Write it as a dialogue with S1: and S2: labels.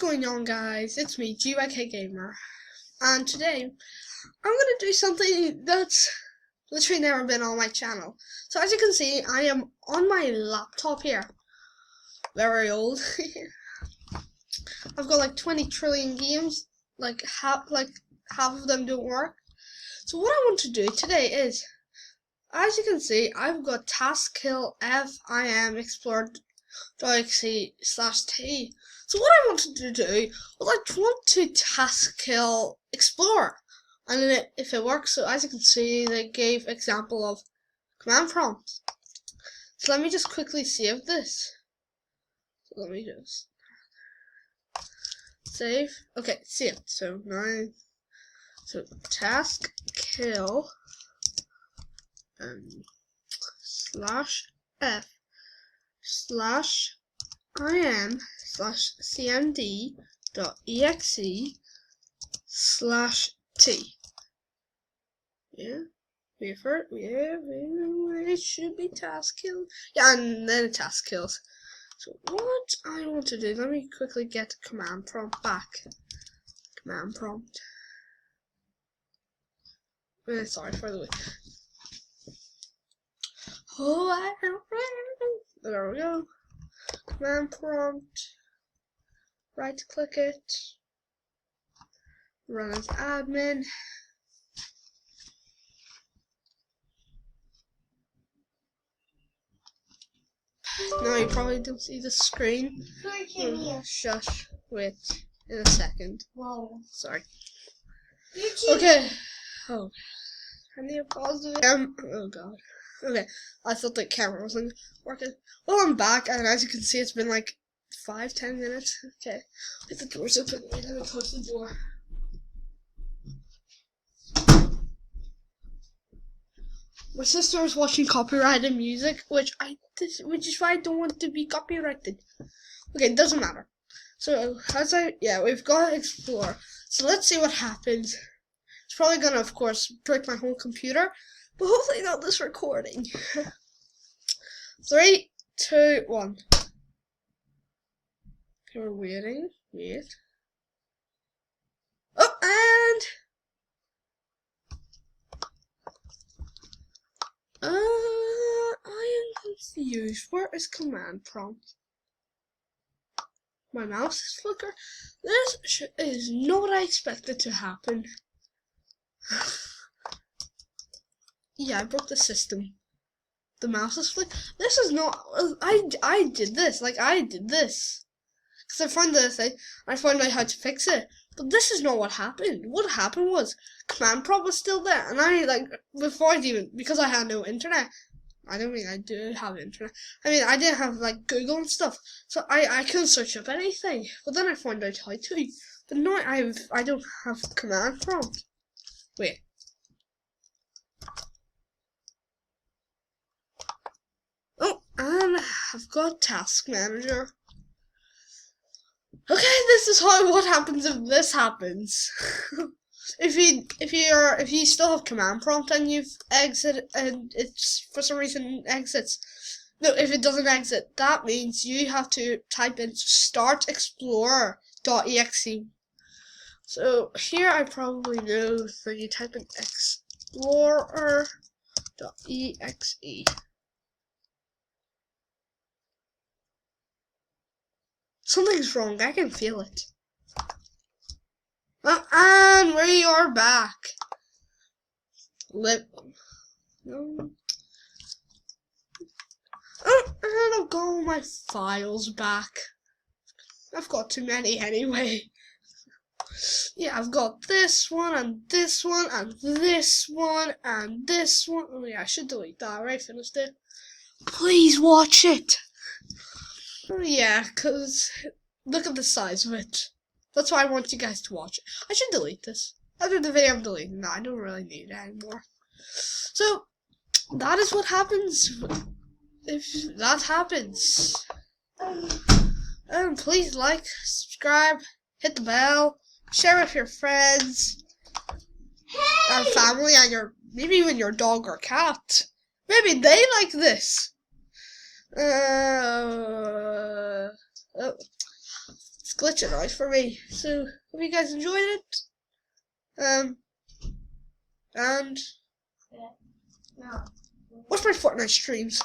S1: going on, guys? It's me, GYK Gamer, and today I'm gonna do something that's literally never been on my channel. So as you can see, I am on my laptop here. Very old. I've got like 20 trillion games. Like half of them don't work. So what I want to do today is, as you can see, I've got task kill FIM explorer.exe/t. So what I wanted to do was I want to task kill Explorer, and then if it works. So as you can see, they gave example of command prompts. So let me just quickly save this. So let me just save. Okay, save. So task kill /f/im/cmd.exe/t. Yeah, wait for it. Yeah, it should be task kill. Yeah, and then it task kills. So what I want to do, let me quickly get command prompt back. Command prompt. Sorry for the wait. Oh, there we go. Command prompt. Right click it. Run as admin. No, you probably don't see the screen. Shush. Wait. In a second.
S2: Whoa.
S1: Sorry. Okay. Oh. I need to pause the video. Oh god. Okay. I thought the camera wasn't working. Well, I'm back, and as you can see, it's been like 5-10 minutes. Okay. Wait, the door's open. Wait, let me close the door. My sister is watching copyrighted music, which is why I don't want to be copyrighted. Okay, it doesn't matter. So we've got to explore. So let's see what happens. It's probably gonna, of course, break my whole computer, but hopefully not this recording. 3, 2, 1. Okay, we're waiting. Wait. Oh, and I am confused. Where is command prompt? My mouse is flickering. This is not what I expected to happen. Yeah, I broke the system. The mouse is flickering. This is not. I did this. Like I did this. Because I found the thing. I found out how to fix it. But this is not what happened. What happened was command prompt was still there, and before I even, because I had no internet. I don't mean I do have internet. I mean I didn't have like Google and stuff, so I couldn't search up anything. But then I found out how to. But now I don't have command prompt. Wait. Oh, and I've got task manager. Okay, this is what happens if this happens. If you still have command prompt and you've exited and it's for some reason exits. No, if it doesn't exit, that means you have to type in start explorer.exe. So here I probably know that you type in explorer.exe. Something's wrong, I can feel it. Oh, and we are back. No. Oh, and I've got all my files back. I've got too many anyway. Yeah, I've got this one, and this one, and this one, and this one. Oh yeah, I should delete that. I already finished it. Please watch it. Oh yeah, because look at the size of it. That's why I want you guys to watch it. I should delete this. After the video, I'm deleting that. I don't really need it anymore. So, that is what happens if that happens. Please like, subscribe, hit the bell, share with your friends, and family, and maybe even your dog or cat. Maybe they like this. glitching out for me. So hope you guys enjoyed it. And
S2: Yeah. No.
S1: what's my Fortnite streams?